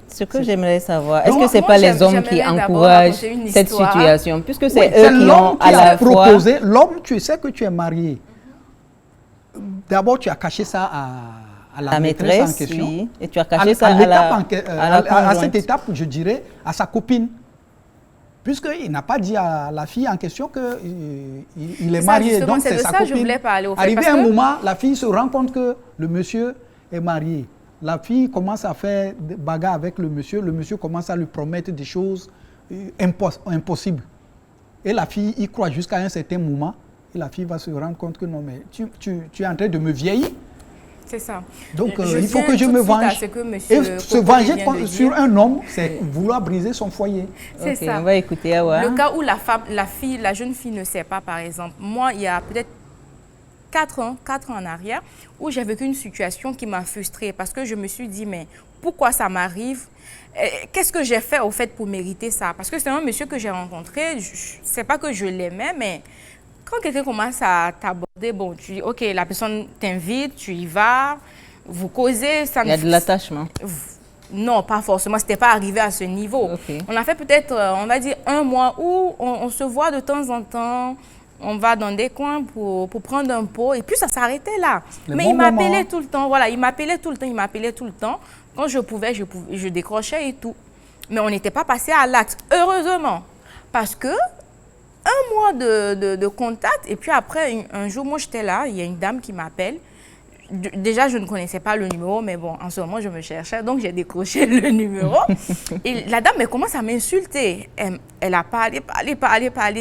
Ce que j'aimerais savoir, est-ce Donc, que ce n'est pas les hommes qui encouragent cette situation, puisque c'est eux qui ont à la fois... proposé. L'homme, tu sais que tu es marié. D'abord, tu as caché ça à la maîtresse en question. Oui, et tu as caché ça à cette étape, je dirais, à sa copine. Puisqu'il n'a pas dit à la fille en question qu'il est marié. Donc, c'est sa copine. Arrivé un moment, la fille se rend compte que le monsieur est marié. La fille commence à faire des bagarres avec le monsieur commence à lui promettre des choses impossibles. Et la fille y croit jusqu'à un certain moment, et la fille va se rendre compte que non, mais tu es en train de me vieillir. C'est ça. Donc, il faut que je me venge. Et se venger sur un homme, c'est vouloir briser son foyer. C'est ça. On va écouter Awa. Le cas où la jeune fille ne sait pas, par exemple, moi, il y a peut-être 4 ans en arrière, où j'ai vécu une situation qui m'a frustrée parce que je me suis dit, mais pourquoi ça m'arrive? Qu'est-ce que j'ai fait au fait pour mériter ça? Parce que c'est un monsieur que j'ai rencontré, c'est pas que je l'aimais, mais quand quelqu'un commence à t'aborder, bon, tu dis, ok, la personne t'invite, tu y vas, vous causez. Ça il y a de l'attachement. Non, pas forcément, c'était pas arrivé à ce niveau. Okay. On a fait peut-être, on va dire, 1 mois où on se voit de temps en temps. On va dans des coins pour prendre un pot et puis ça s'arrêtait là. Mais il m'appelait tout le temps, voilà, il m'appelait tout le temps. Quand je pouvais, je décrochais et tout. Mais on n'était pas passé à l'acte, heureusement. Parce que 1 mois de contact et puis après, un jour, moi j'étais là, il y a une dame qui m'appelle. Déjà, je ne connaissais pas le numéro, mais bon, en ce moment, je me cherchais, donc j'ai décroché le numéro. Et la dame, elle commence à m'insulter. Elle a parlé,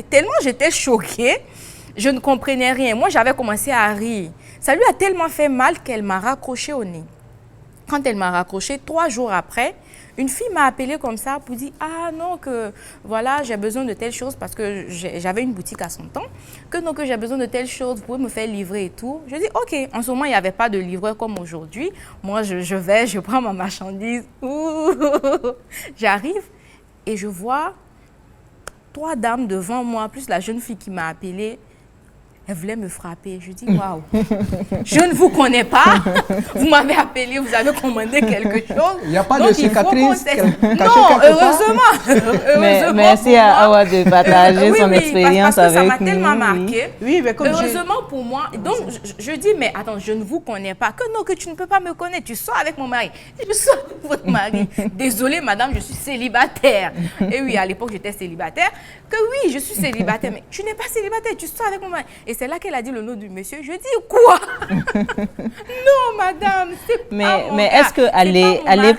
tellement j'étais choquée, je ne comprenais rien. Moi, j'avais commencé à rire. Ça lui a tellement fait mal qu'elle m'a raccroché au nez. Quand elle m'a raccroché, 3 jours après, une fille m'a appelée comme ça pour dire « Ah non, que voilà, j'ai besoin de telle chose parce que j'avais une boutique à son temps. Que non, que j'ai besoin de telle chose, vous pouvez me faire livrer et tout. » Je dis « Ok. » En ce moment, il n'y avait pas de livreur comme aujourd'hui. Moi, je prends ma marchandise. J'arrive et je vois 3 dames devant moi, plus la jeune fille qui m'a appelée. Elle voulait me frapper. Je dis, waouh, je ne vous connais pas. Vous m'avez appelé, vous avez commandé quelque chose. Il n'y a pas de cicatrice. Non, heureusement. Merci à Awa de partager son expérience avec nous. Ça m'a tellement marqué. Oui, mais comme heureusement pour moi. Donc, je dis, mais attends, je ne vous connais pas. Que non, que tu ne peux pas me connaître. Tu sors avec mon mari. Je sors avec votre mari. Désolée, madame, je suis célibataire. Et oui, à l'époque, j'étais célibataire. Que oui, je suis célibataire. Mais tu n'es pas célibataire, tu sors avec mon mari. Et c'est là qu'elle a dit le nom du monsieur. Je dis quoi? Non, madame, c'est pas mon Mais est-ce que aller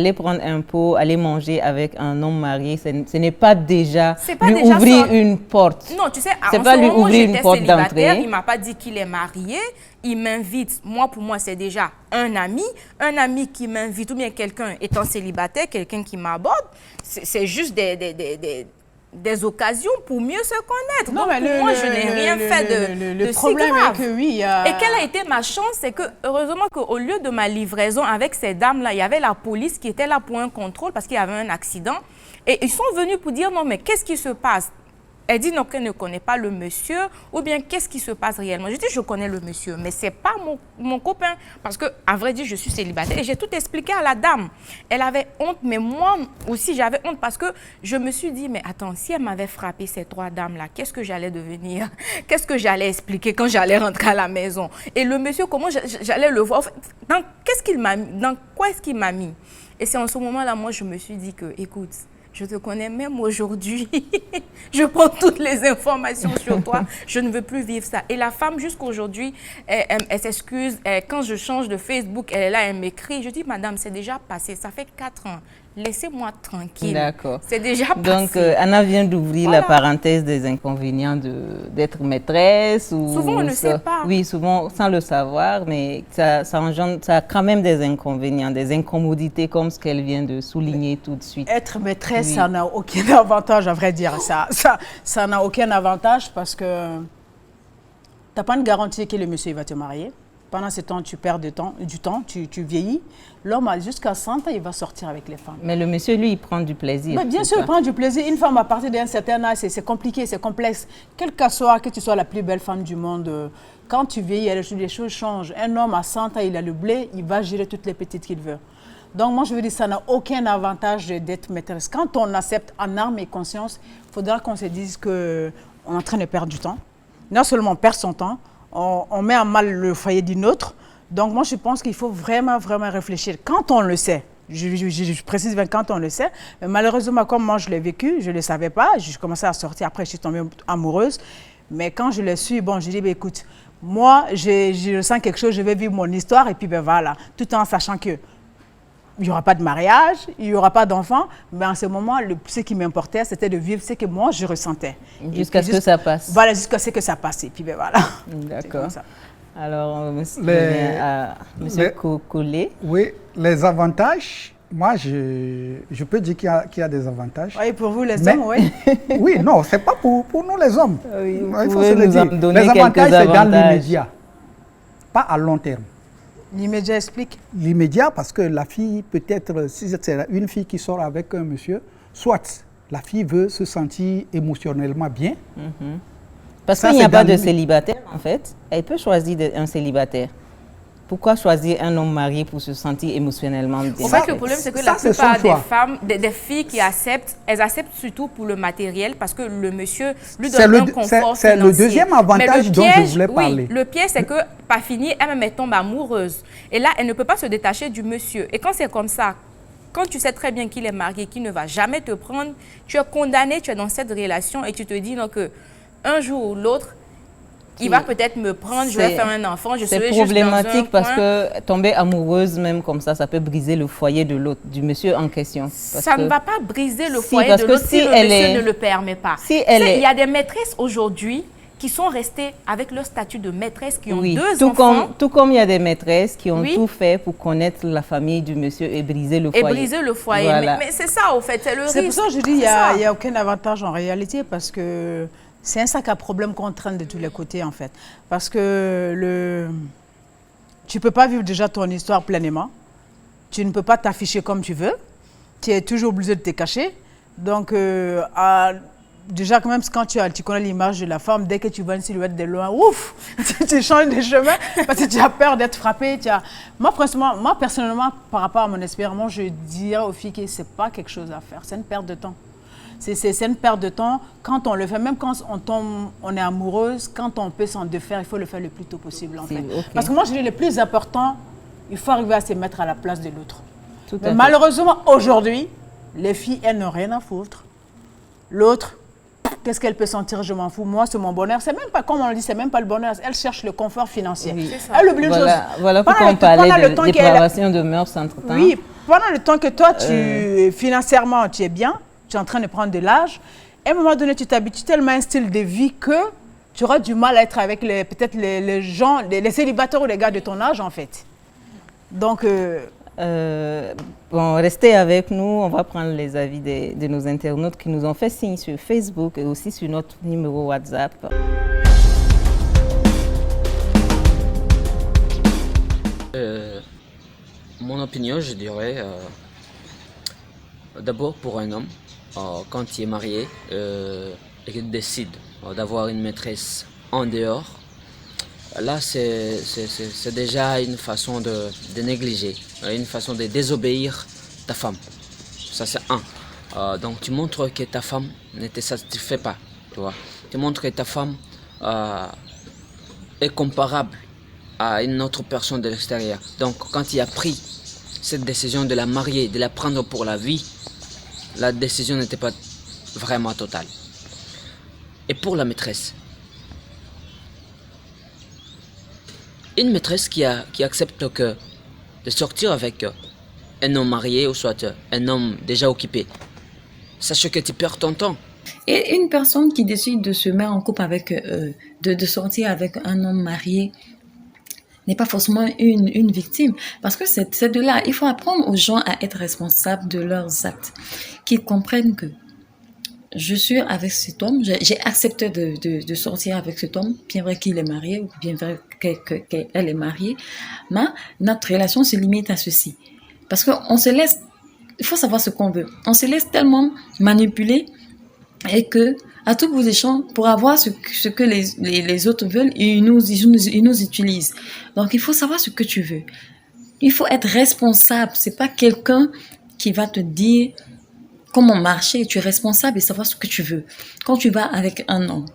prendre un pot, aller manger avec un homme marié, ce n'est pas déjà lui ouvrir une porte? Non, tu sais, c'est pas lui ouvrir une porte d'entrée. Il m'a pas dit qu'il est marié. Il m'invite. Moi, pour moi, c'est déjà un ami qui m'invite ou bien quelqu'un étant célibataire, quelqu'un qui m'aborde. C'est juste des occasions pour mieux se connaître. Non, donc, mais moi, je n'ai rien fait de problème si grave. Est que oui, Et quelle a été ma chance, c'est que heureusement qu'au lieu de ma livraison avec ces dames-là, il y avait la police qui était là pour un contrôle parce qu'il y avait un accident. Et ils sont venus pour dire non, mais qu'est-ce qui se passe? Elle dit non, qu'elle ne connaît pas le monsieur, ou bien qu'est-ce qui se passe réellement? Je dis, je connais le monsieur, mais ce n'est pas mon copain. Parce que, à vrai dire, je suis célibataire. Et j'ai tout expliqué à la dame. Elle avait honte, mais moi aussi, j'avais honte parce que je me suis dit, mais attends, si elle m'avait frappé ces 3 dames-là, qu'est-ce que j'allais devenir? Qu'est-ce que j'allais expliquer quand j'allais rentrer à la maison? Et le monsieur, comment j'allais le voir? Dans quoi est-ce qu'il m'a mis? Et c'est en ce moment-là, moi, je me suis dit que, écoute, je te connais même aujourd'hui. Je prends toutes les informations sur toi. Je ne veux plus vivre ça. Et la femme, jusqu'aujourd'hui, elle s'excuse. Quand je change de Facebook, elle est là, elle m'écrit. Je dis, madame, c'est déjà passé. Ça fait 4 ans. Laissez-moi tranquille. D'accord. C'est déjà passé. Donc, Anna vient d'ouvrir la parenthèse des inconvénients d'être maîtresse. Souvent, on ne sait pas. Oui, souvent, sans le savoir, mais ça a quand même des inconvénients, des incommodités comme ce qu'elle vient de souligner tout de suite. Être maîtresse, oui, ça n'a aucun avantage, à vrai dire. Ça n'a aucun avantage parce que tu n'as pas une garantie que le monsieur va te marier. Pendant ce temps, tu perds du temps, tu vieillis. L'homme, jusqu'à 100 ans, il va sortir avec les femmes. Mais le monsieur, lui, il prend du plaisir. Mais bien sûr, il prend du plaisir. Une femme, à partir d'un certain âge, c'est compliqué, c'est complexe. Quel que soit, que tu sois la plus belle femme du monde, quand tu vieillis, les choses changent. Un homme à 100 ans, il a le blé, il va gérer toutes les petites qu'il veut. Donc, moi, je veux dire, ça n'a aucun avantage d'être maîtresse. Quand on accepte en âme et conscience, il faudra qu'on se dise qu'on est en train de perdre du temps. Non seulement on perd son temps, on met en mal le foyer d'une autre. Donc, moi, je pense qu'il faut vraiment, vraiment réfléchir. Quand on le sait, je précise bien quand on le sait, mais malheureusement, comme moi, je l'ai vécu, je ne le savais pas. Je commençais à sortir, après, je suis tombée amoureuse. Mais quand je l'ai su, bon, je dis, écoute, moi, je ressens quelque chose, je vais vivre mon histoire, et puis, ben voilà, tout en sachant que il n'y aura pas de mariage, il n'y aura pas d'enfant, mais en ce moment, ce qui m'importait, c'était de vivre ce que moi, je ressentais. Jusqu'à ce que ça passe. Voilà, jusqu'à ce que ça passe. Et puis, ben voilà. D'accord. Alors, monsieur Collet. Oui, les avantages, moi, je peux dire qu'il y a des avantages. Oui, pour vous, les hommes, oui. Oui, non, ce n'est pas pour nous, les hommes. Oui, il faut se le dire. Les avantages, c'est dans l'immédiat, pas à long terme. L'immédiat explique. L'immédiat, parce que la fille, peut-être, si c'est une fille qui sort avec un monsieur, soit la fille veut se sentir émotionnellement bien. Parce qu'il n'y a pas de célibataire, en fait. Elle peut choisir un célibataire. Pourquoi choisir un homme marié pour se sentir émotionnellement bien? En fait, le problème, c'est que la plupart des femmes, des filles qui acceptent, elles acceptent surtout pour le matériel parce que le monsieur lui donne un confort financier. C'est le deuxième avantage dont je voulais parler. Oui, le piège, c'est que, pas fini, elle-même tombe amoureuse. Et là, elle ne peut pas se détacher du monsieur. Et quand c'est comme ça, quand tu sais très bien qu'il est marié, qu'il ne va jamais te prendre, tu es condamné, tu es dans cette relation et tu te dis donc, un jour ou l'autre, il va peut-être me prendre, je vais faire un enfant, je serai juste dans un coin. C'est problématique parce que tomber amoureuse même comme ça peut briser le foyer de l'autre, du monsieur en question. Ça ne va pas briser le foyer de l'autre si le monsieur ne le permet pas. Il y a des maîtresses aujourd'hui qui sont restées avec leur statut de maîtresse, qui ont deux enfants. Tout comme il y a des maîtresses qui ont tout fait pour connaître la famille du monsieur et briser le foyer. Et briser le foyer. Voilà. Mais c'est ça, au fait, c'est le risque. C'est pour ça que je dis qu'il n'y a aucun avantage en réalité parce que c'est un sac à problème qu'on traîne de tous les côtés, en fait. Parce que tu ne peux pas vivre déjà ton histoire pleinement. Tu ne peux pas t'afficher comme tu veux. Tu es toujours obligé de te cacher. Donc, déjà, quand même, quand tu connais l'image de la femme, dès que tu vois une silhouette de loin, ouf, tu changes de chemin parce que tu as peur d'être frappée. Moi, personnellement, par rapport à mon expérience, je dirais aux filles que ce n'est pas quelque chose à faire. C'est une perte de temps. C'est une perte de temps quand on le fait. Même quand on est amoureuse, quand on peut s'en défaire, il faut le faire le plus tôt possible. En fait. Parce que moi, je dis le plus important, il faut arriver à se mettre à la place de l'autre. Mais malheureusement, aujourd'hui, les filles, elles n'ont rien à foutre. L'autre, qu'est-ce qu'elle peut sentir? Je m'en fous. Moi, c'est mon bonheur. C'est même pas, comme on le dit, c'est même pas le bonheur. Elle cherche le confort financier. Oui. Elle oublie une chose. Voilà pourquoi on parlait de dépravation de mœurs entre-temps. Oui, pendant le temps que toi, financièrement, tu es bien, tu es en train de prendre de l'âge, à un moment donné, tu t'habitues tellement à un style de vie que tu auras du mal à être avec peut-être les gens, les célibataires ou les gars de ton âge, en fait. Donc... bon, restez avec nous. On va prendre les avis de nos internautes qui nous ont fait signe sur Facebook et aussi sur notre numéro WhatsApp. Mon opinion, je dirais, d'abord pour un homme, quand il est marié et qu'il décide d'avoir une maîtresse en dehors, là c'est déjà une façon de négliger, une façon de désobéir ta femme. Ça c'est un. Donc tu montres que ta femme ne te satisfait pas, tu vois. Tu montres que ta femme est comparable à une autre personne de l'extérieur. Donc quand il a pris cette décision de la marier, de la prendre pour la vie, la décision n'était pas vraiment totale. Et pour la maîtresse, une maîtresse qui accepte de sortir avec un homme marié ou soit un homme déjà occupé, sache que tu perds ton temps. Et une personne qui décide de se mettre en couple avec, de sortir avec un homme marié, n'est pas forcément une victime. Parce que c'est de là, il faut apprendre aux gens à être responsables de leurs actes. Qu'ils comprennent que je suis avec cet homme, j'ai accepté de sortir avec cet homme, bien vrai qu'il est marié ou bien vrai qu'elle est mariée, mais notre relation se limite à ceci. Parce qu'on se laisse, il faut savoir ce qu'on veut. On se laisse tellement manipuler et que, à tout bout des champs, pour avoir ce que les autres veulent, ils nous utilisent. Donc, il faut savoir ce que tu veux. Il faut être responsable. C'est pas quelqu'un qui va te dire comment marcher. Tu es responsable et savoir ce que tu veux. Quand tu vas avec un homme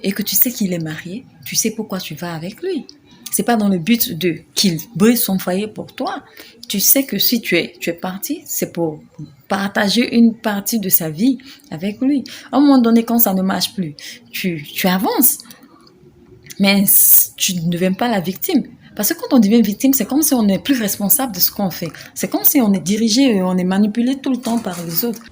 et que tu sais qu'il est marié, tu sais pourquoi tu vas avec lui. C'est pas dans le but qu'il brise son foyer pour toi. Tu sais que si tu es parti, c'est pour partager une partie de sa vie avec lui. À un moment donné, quand ça ne marche plus, tu avances. Mais tu ne deviens pas la victime. Parce que quand on devient victime, c'est comme si on n'est plus responsable de ce qu'on fait. C'est comme si on est dirigé et on est manipulé tout le temps par les autres.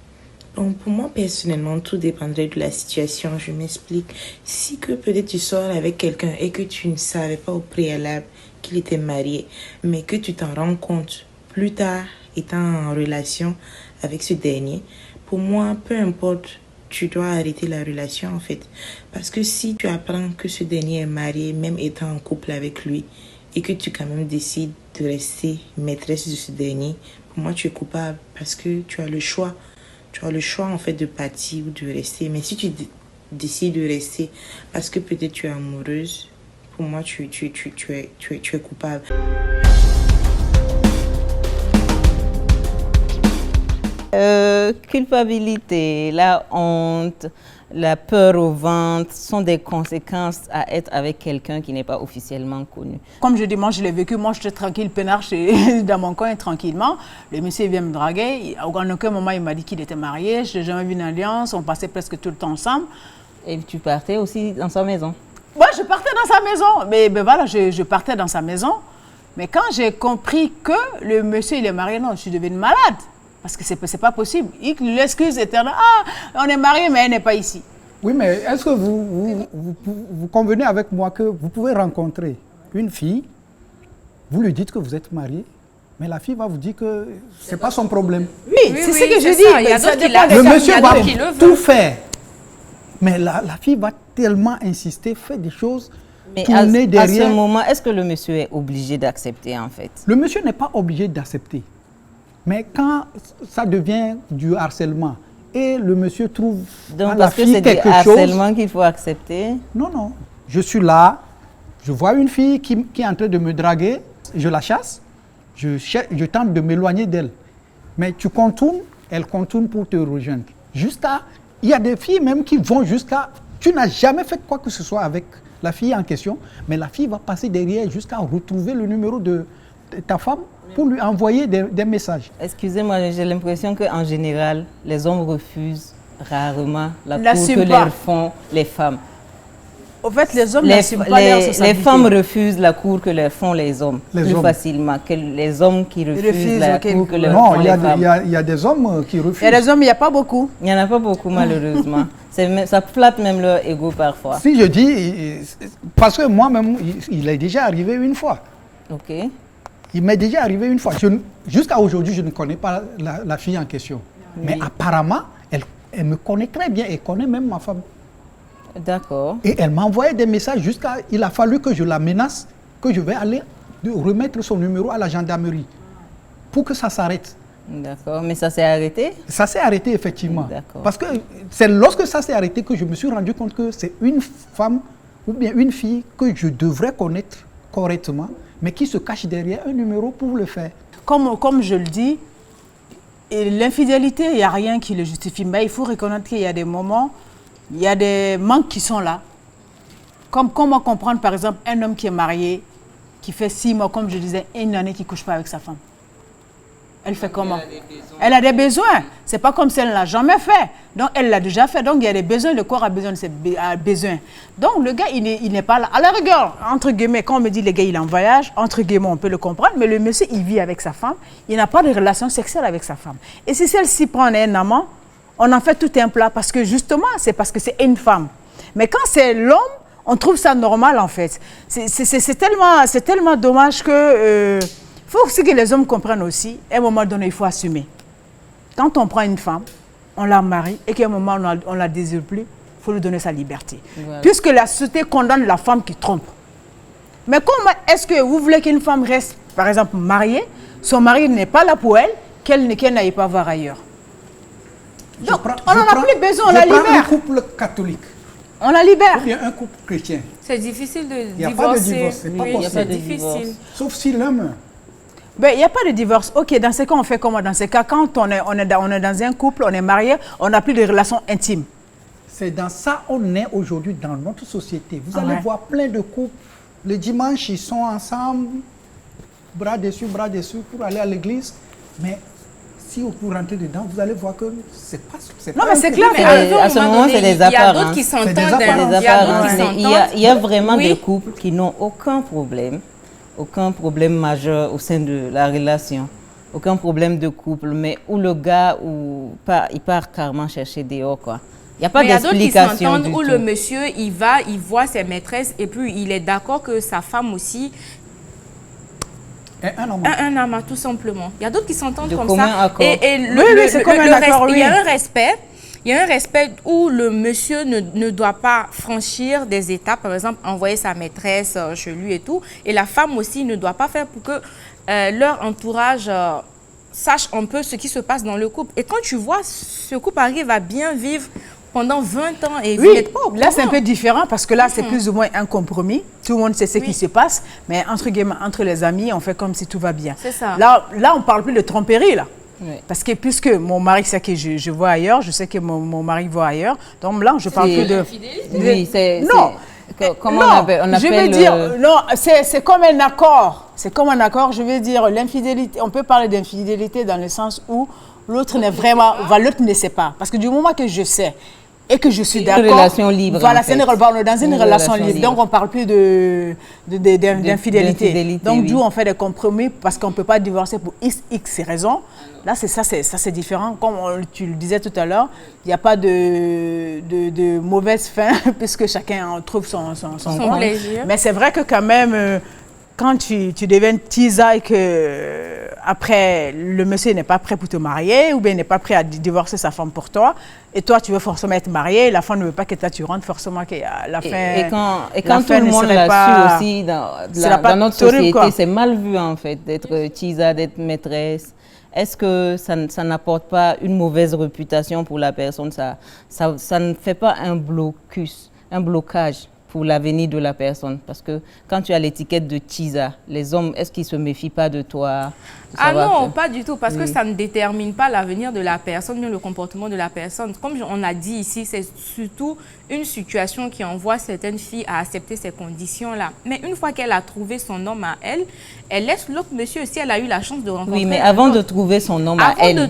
Bon, pour moi, personnellement, tout dépendrait de la situation. Je m'explique. Si que peut-être tu sors avec quelqu'un et que tu ne savais pas au préalable qu'il était marié, mais que tu t'en rends compte plus tard, étant en relation avec ce dernier, pour moi, peu importe, tu dois arrêter la relation, en fait. Parce que si tu apprends que ce dernier est marié, même étant en couple avec lui, et que tu quand même décides de rester maîtresse de ce dernier, pour moi, tu es coupable parce que tu as le choix. Tu as le choix, en fait, de partir ou de rester. Mais si tu décides de rester parce que peut-être tu es amoureuse, pour moi, tu es coupable. Culpabilité, la honte, la peur au ventre sont des conséquences à être avec quelqu'un qui n'est pas officiellement connu. Comme je dis, moi je l'ai vécu, moi j'étais tranquille, peinard dans mon coin tranquillement. Le monsieur vient me draguer, à aucun moment il m'a dit qu'il était marié, je n'ai jamais vu une alliance, on passait presque tout le temps ensemble. Et tu partais aussi dans sa maison? Moi je partais dans sa maison, mais voilà, je partais dans sa maison. Mais quand j'ai compris que le monsieur il est marié, non, je suis devenue malade. Parce que c'est pas possible. L'excuse éternelle, on est mariés, mais elle n'est pas ici. Oui, mais est-ce que vous convenez avec moi que vous pouvez rencontrer une fille, vous lui dites que vous êtes marié, mais la fille va vous dire que ce n'est pas son problème. Oui, c'est ce que je dis. Le monsieur va tout faire. Mais la fille va tellement insister, faire des choses, tourner derrière. À ce moment, est-ce que le monsieur est obligé d'accepter, en fait? Le monsieur n'est pas obligé d'accepter. Mais quand ça devient du harcèlement et le monsieur trouve à la fille quelque chose... Donc, parce que c'est du harcèlement qu'il faut accepter? Non, non. Je suis là, je vois une fille qui est en train de me draguer, je la chasse, je tente de m'éloigner d'elle. Mais tu contournes, elle contourne pour te rejoindre. Il y a des filles même qui vont jusqu'à... Tu n'as jamais fait quoi que ce soit avec la fille en question, mais la fille va passer derrière jusqu'à retrouver le numéro de ta femme pour lui envoyer des messages. Excusez-moi, j'ai l'impression qu'en général, les hommes refusent rarement la cour que leur font les femmes. Au fait, les hommes n'assument pas leur responsabilité. Les femmes refusent la cour que leur font les hommes plus facilement que les hommes qui refusent la cour que leur font les femmes. Non, il y a des hommes qui refusent. Il y a des hommes, il n'y a pas beaucoup. Il n'y en a pas beaucoup, malheureusement. Ça flatte même leur ego parfois. Si je dis, parce que moi-même, il est déjà arrivé une fois. Ok. Il m'est déjà arrivé une fois. Jusqu'à aujourd'hui, je ne connais pas la fille en question. Oui. Mais apparemment, elle me connaît très bien. Elle connaît même ma femme. D'accord. Et elle m'a envoyé des messages jusqu'à... Il a fallu que je la menace, que je vais aller remettre son numéro à la gendarmerie pour que ça s'arrête. D'accord. Mais ça s'est arrêté? Ça s'est arrêté, effectivement. D'accord. Parce que c'est lorsque ça s'est arrêté que je me suis rendu compte que c'est une femme ou bien une fille que je devrais connaître correctement, mais qui se cache derrière un numéro pour le faire. Comme je le dis, l'infidélité, il n'y a rien qui le justifie. Mais il faut reconnaître qu'il y a des moments, il y a des manques qui sont là. Comment comprendre, par exemple, un homme qui est marié, qui fait 6 mois, comme je disais, une année qui ne couche pas avec sa femme. Elle fait comment? Elle a des besoins. Ce n'est pas comme si elle ne l'a jamais fait. Donc, elle l'a déjà fait. Donc, il y a des besoins. Le corps a besoin de ses besoins. Donc, le gars, il n'est pas là. À la rigueur, entre guillemets, quand on me dit le gars, il est en voyage, entre guillemets, on peut le comprendre. Mais le monsieur, il vit avec sa femme. Il n'a pas de relation sexuelle avec sa femme. Et si celle-ci prend un amant, on en fait tout un plat. Parce que justement, c'est parce que c'est une femme. Mais quand c'est l'homme, on trouve ça normal, en fait. C'est tellement dommage que... Il faut aussi que les hommes comprennent aussi, à un moment donné, il faut assumer. Quand on prend une femme, on la marie et qu'à un moment, on ne la désire plus, il faut lui donner sa liberté. Voilà. Puisque la société condamne la femme qui trompe. Mais comment est-ce que vous voulez qu'une femme reste, par exemple, mariée, son mari n'est pas là pour elle, qu'elle n'aille pas voir ailleurs? Donc, on n'en a plus besoin, on la libère. Un couple catholique. On la libère. Ou bien un couple chrétien. C'est difficile de divorcer. Il n'y a pas de divorce, c'est pas possible. C'est difficile. Sauf si l'homme... Ben, il n'y a pas de divorce. Ok, dans ce cas, on fait comment? Dans ce cas, quand on est dans un couple, on est marié, on n'a plus de relations intimes. C'est dans ça on est aujourd'hui dans notre société. Vous allez voir plein de couples. Le dimanche, ils sont ensemble, bras dessus, pour aller à l'église. Mais si vous rentrez dedans, vous allez voir que c'est pas... Non, mais c'est clair. À ce moment, c'est des apparences. Il y a d'autres qui s'entendent. Il y a vraiment des couples qui n'ont aucun problème majeur au sein de la relation, aucun problème de couple, mais où le gars, il part carrément chercher dehors, quoi. Il n'y a pas d'explication. Il y a d'autres qui s'entendent où le monsieur, il voit ses maîtresses et puis il est d'accord que sa femme aussi... Un amas, tout simplement. Il y a d'autres qui s'entendent comme ça. Et c'est comme un accord, il y a un respect. Il y a un respect où le monsieur ne doit pas franchir des étapes, par exemple, envoyer sa maîtresse chez lui et tout. Et la femme aussi ne doit pas faire pour que leur entourage sache un peu ce qui se passe dans le couple. Et quand tu vois, ce couple arrive à bien vivre pendant 20 ans et oui, là c'est un peu différent parce que là c'est plus ou moins un compromis. Tout le monde sait ce qui se passe, mais entre les amis, on fait comme si tout va bien. C'est ça. Là on parle plus de tromperie là. Oui. Parce que puisque mon mari sait que je vois ailleurs, je sais que mon mari voit ailleurs, donc là je parle plus de... Oui, c'est... Non, comment on appelle je veux dire, non, c'est comme un accord. C'est comme un accord, je veux dire, l'infidélité, on peut parler d'infidélité dans le sens où l'autre n'est vraiment, l'autre ne sait pas. Parce que du moment que je sais et que je suis d'accord... Une relation libre. Voilà, on est dans une relation libre. Donc, on ne parle plus d'infidélité. Donc, d'où on fait des compromis parce qu'on ne peut pas divorcer pour X raisons. Là, c'est différent. Comme tu le disais tout à l'heure, il n'y a pas de mauvaise fin puisque chacun trouve son plaisir. Mais c'est vrai que quand même... Quand tu deviens tisa et que après le monsieur n'est pas prêt pour te marier ou bien n'est pas prêt à divorcer sa femme pour toi et toi tu veux forcément être marié, la femme ne veut pas que toi tu rentres forcément qu'à la fin. Et quand tout le monde l'a su aussi dans notre société, c'est mal vu en fait d'être tisa, d'être maîtresse. Est-ce que ça n'apporte pas une mauvaise réputation pour la personne? Ça ne fait pas un blocage pour l'avenir de la personne. Parce que quand tu as l'étiquette de Tisa, les hommes, est-ce qu'ils ne se méfient pas de toi? Ah non, pas du tout, parce que ça ne détermine pas l'avenir de la personne, ni le comportement de la personne. Comme on a dit ici, c'est surtout une situation qui envoie certaines filles à accepter ces conditions-là. Mais une fois qu'elle a trouvé son homme à elle, elle laisse l'autre monsieur si elle a eu la chance de rencontrer. Oui, mais avant de trouver son homme à elle,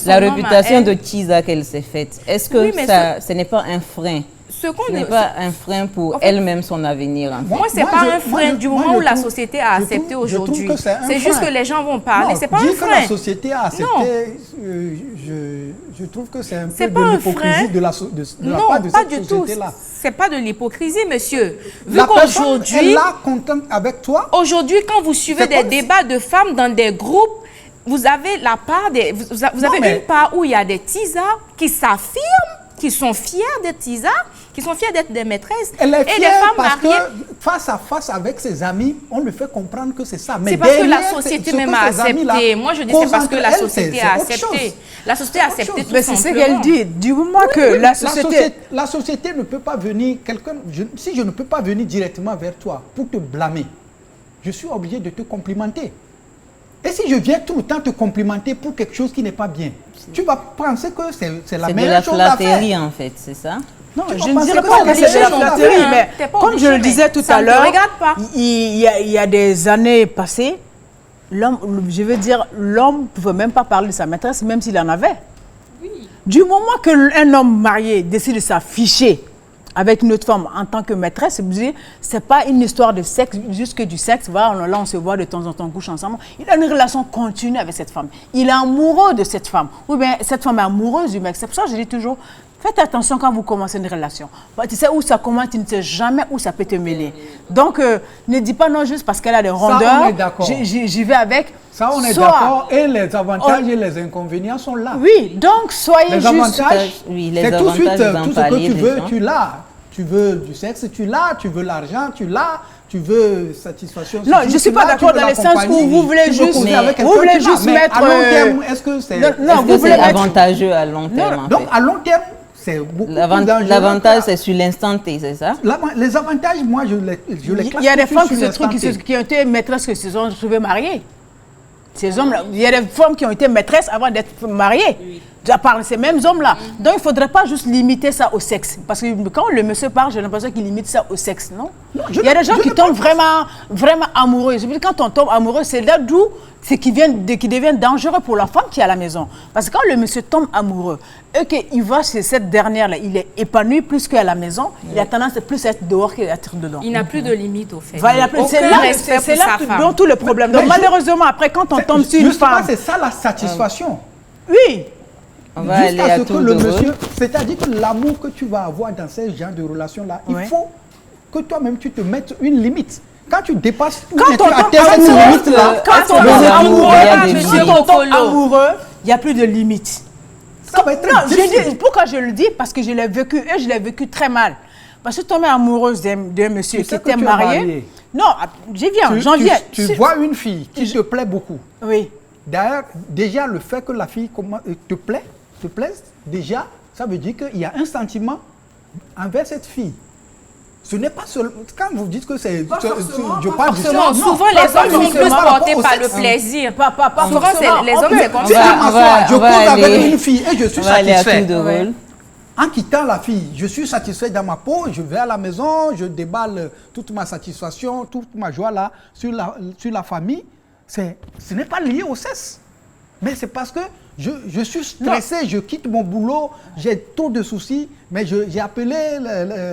la réputation de Tisa qu'elle s'est faite, est-ce que ce n'est pas un frein? Ce n'est pas un frein pour elle-même, son avenir. En fait. Moi, ce n'est pas un frein du moment où la société a accepté aujourd'hui. C'est juste que les gens vont parler. Ce n'est pas un frein. Que la société a accepté, je trouve que c'est un peu de l'hypocrisie de la part de cette société-là. Non, ce n'est pas de l'hypocrisie, monsieur. La personne est là, contente avec toi. Aujourd'hui, quand vous suivez des débats de femmes dans des groupes, vous avez la part des... Vous avez une part où il y a des tisas qui s'affirment, qui sont fiers d'être tisas, qui sont fiers d'être des maîtresses. Elle est fière femmes parce mariées, que face à face avec ses amis, on lui fait comprendre que c'est ça. C'est parce que la société même a accepté. Moi, je dis c'est parce que la société a accepté. La société a accepté tout simplement. Mais c'est ce qu'elle dit. Du moment que la société... La société ne peut pas venir... Si je ne peux pas venir directement vers toi pour te blâmer, je suis obligé de te complimenter. Et si je viens tout le temps te complimenter pour quelque chose qui n'est pas bien, tu vas penser que c'est la meilleure chose à faire. C'est de la flatterie en fait, c'est ça? Non, je ne dirais pas que c'est de la flatterie, mais comme je le disais tout à l'heure, il y a des années passées, l'homme ne pouvait même pas parler de sa maîtresse, même s'il en avait. Oui. Du moment qu'un homme marié décide de s'afficher avec une autre femme en tant que maîtresse, ce n'est pas une histoire de sexe, juste que du sexe. Voilà, là, on se voit de temps en temps, on couche ensemble. Il a une relation continue avec cette femme. Il est amoureux de cette femme. Ou bien cette femme est amoureuse du mec. C'est pour ça que je dis toujours, faites attention quand vous commencez une relation. Tu sais où ça commence, tu ne sais jamais où ça peut te mêler. Donc, ne dis pas non juste parce qu'elle a des rondeurs. J'y vais avec. Ça, on est d'accord. Et les avantages et les inconvénients sont là. Oui, donc soyez les juste. Avantages, c'est tout de suite tout ce que tu veux, tu l'as. Tu veux du sexe, tu l'as. Tu veux l'argent, tu l'as. tu veux satisfaction. Non, je ne suis pas d'accord dans le sens où vous voulez juste mettre... à long terme, est-ce que c'est avantageux à long terme? Donc, à long terme, c'est beaucoup l'avantage, c'est sur l'instant T, c'est ça? Les avantages, moi, je les classe. Il y a des femmes qui ont été maîtresses qui se sont retrouvées mariées. Ces hommes-là, il y a des femmes qui ont été maîtresses avant d'être mariées. Oui. Par ces mêmes hommes-là. Donc, il ne faudrait pas juste limiter ça au sexe. Parce que quand le monsieur parle, j'ai l'impression qu'il limite ça au sexe, non? Il y a des gens qui tombent vraiment amoureux. Je veux dire, quand on tombe amoureux, c'est là d'où c'est qui devient dangereux pour la femme qui est à la maison. Parce que quand le monsieur tombe amoureux et qu'il va chez cette dernière-là, il est épanoui plus qu'à la maison, il a tendance à plus être dehors qu'être dedans. Il n'a plus de limite, au fait. C'est là dont tout le problème. Donc, malheureusement, après, quand on tombe sur une femme... c'est ça la satisfaction. Oui. Jusqu'à ce que le monsieur, c'est-à-dire que l'amour que tu vas avoir dans ces genres de relations-là, il faut que toi-même tu te mettes une limite. Quand tu dépasses une limite, quand on est amoureux, il n'y a plus de limite. Ça va être très difficile. Pourquoi je le dis? Parce que je l'ai vécu et je l'ai vécu très mal. Parce que tomber amoureuse d'un monsieur qui était marié. Non, j'en viens. Tu vois une fille qui te plaît beaucoup. Oui. D'ailleurs, déjà, le fait que la fille te plaise, déjà, ça veut dire qu'il y a un sentiment envers cette fille. Ce n'est pas seulement... Quand vous dites que c'est... Je parle du sexe. Souvent, les hommes sont plus portés par le plaisir. Souvent, les hommes, c'est comme ça. Je cause avec une fille et je suis satisfait. En quittant la fille, je suis satisfait dans ma peau, je vais à la maison, je déballe toute ma satisfaction, toute ma joie là sur la famille. Ce n'est pas lié au sexe. Mais c'est parce que je suis stressé, je quitte mon boulot, j'ai trop de soucis, mais j'ai appelé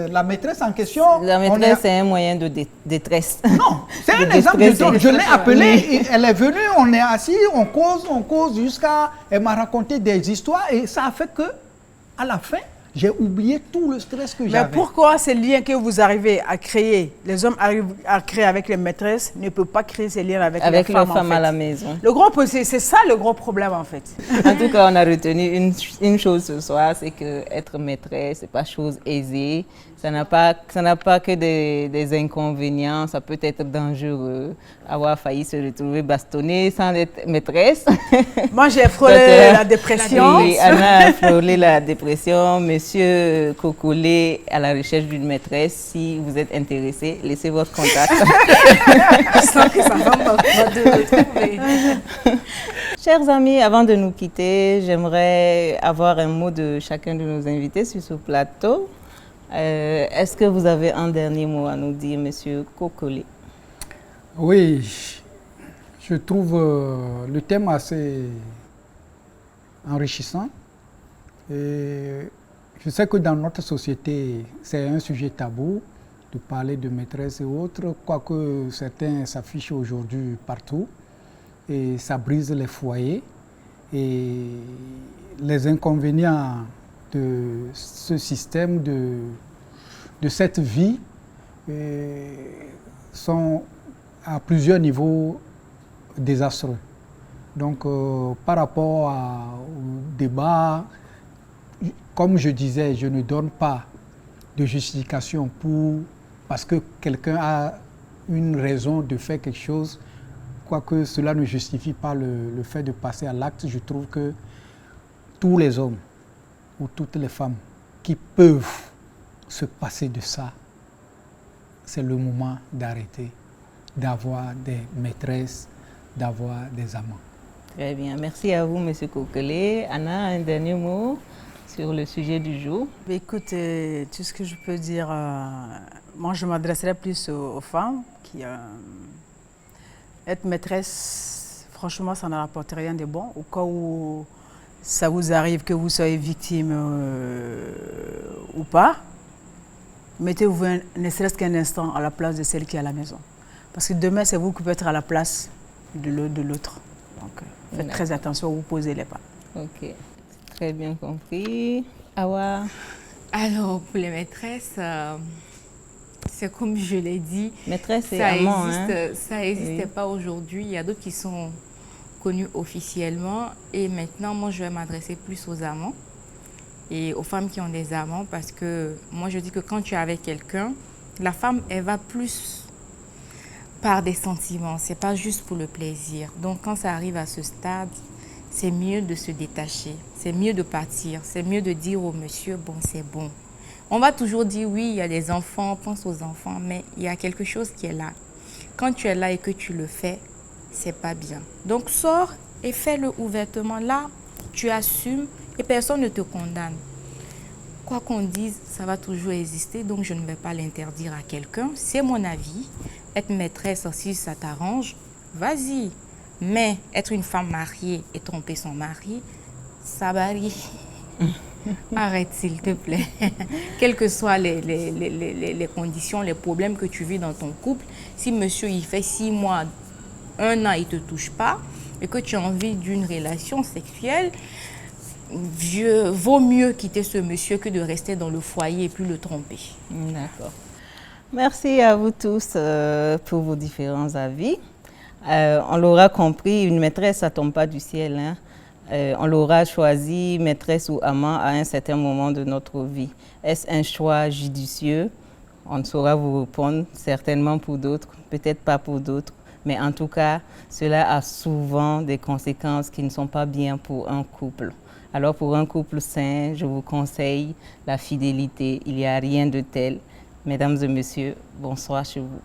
la maîtresse en question. La maîtresse, c'est un moyen de détresse. Non, c'est un exemple. Je l'ai appelée, elle est venue, on est assis, on cause jusqu'à... Elle m'a raconté des histoires et ça a fait que, à la fin, j'ai oublié tout le stress que j'avais. Mais pourquoi ces liens que vous arrivez à créer, les hommes arrivent à créer avec les maîtresses, ne peuvent pas créer ces liens avec les femmes, en fait. À la maison. C'est ça le gros problème en fait. En tout cas, on a retenu une chose ce soir, c'est que être maîtresse, c'est pas chose aisée. Ça n'a pas que des inconvénients, ça peut être dangereux. Avoir failli se retrouver bastonnée sans être maîtresse. Moi, j'ai frôlé la dépression. Oui, Anna a frôlé la dépression. Monsieur Kokolé à la recherche d'une maîtresse. Si vous êtes intéressé, laissez votre contact. Je sens que ça va me retrouver. Chers amis, avant de nous quitter, j'aimerais avoir un mot de chacun de nos invités sur ce plateau. Est-ce que vous avez un dernier mot à nous dire, Monsieur Kokolé? Oui, je trouve le thème assez enrichissant. Et je sais que dans notre société, c'est un sujet tabou de parler de maîtresse et autres, quoique certains s'affichent aujourd'hui partout. Et ça brise les foyers. Et les inconvénients de ce système, de cette vie, sont à plusieurs niveaux désastreux. Donc, par rapport au débat, comme je disais, je ne donne pas de justification parce que quelqu'un a une raison de faire quelque chose, quoique cela ne justifie pas le fait de passer à l'acte. Je trouve que tous les hommes ou toutes les femmes qui peuvent se passer de ça, c'est le moment d'arrêter, d'avoir des maîtresses, d'avoir des amants. Très bien. Merci à vous, M. Kokolé. Anna, un dernier mot sur le sujet du jour. Écoute, tout ce que je peux dire, moi je m'adresserai plus aux femmes qui... être maîtresse, franchement, ça ne rapporte rien de bon. Au cas où ça vous arrive que vous soyez victime ou pas, mettez-vous ne serait-ce qu'un instant à la place de celle qui est à la maison. Parce que demain, c'est vous qui pouvez être à la place de l'autre. Donc, faites très attention où vous posez les pas. Ok, très bien compris. Awa? Alors, pour les maîtresses, c'est comme je l'ai dit, maîtresse et amant, ça n'existait pas aujourd'hui. Il y a d'autres qui sont connus officiellement. Et maintenant, moi, je vais m'adresser plus aux amants et aux femmes qui ont des amants, parce que moi, je dis que quand tu es avec quelqu'un, la femme, elle va plus Par des sentiments, c'est pas juste pour le plaisir. Donc quand ça arrive à ce stade, c'est mieux de se détacher, c'est mieux de partir, c'est mieux de dire au monsieur, bon, c'est bon. On va toujours dire, oui, il y a des enfants, pense aux enfants, mais il y a quelque chose qui est là. Quand tu es là et que tu le fais, c'est pas bien. Donc sors et fais-le ouvertement. Là, tu assumes et personne ne te condamne. Quoi qu'on dise, ça va toujours exister, donc je ne vais pas l'interdire à quelqu'un. C'est mon avis. Être maîtresse, si ça t'arrange, vas-y. Mais être une femme mariée et tromper son mari, ça varie. Arrête, s'il te plaît. Quelles que soient les conditions, les problèmes que tu vis dans ton couple, si monsieur, il fait 6 mois, 1 an, il ne te touche pas, et que tu as envie d'une relation sexuelle, vaut mieux quitter ce monsieur que de rester dans le foyer et puis le tromper. D'accord. Merci à vous tous pour vos différents avis. On l'aura compris, une maîtresse, ça ne tombe pas du ciel. Hein. On l'aura choisi, maîtresse ou amant, à un certain moment de notre vie. Est-ce un choix judicieux? On ne saura vous répondre, certainement pour d'autres, peut-être pas pour d'autres. Mais en tout cas, cela a souvent des conséquences qui ne sont pas bien pour un couple. Alors pour un couple sain, je vous conseille la fidélité. Il n'y a rien de tel. Mesdames et messieurs, bonsoir chez vous.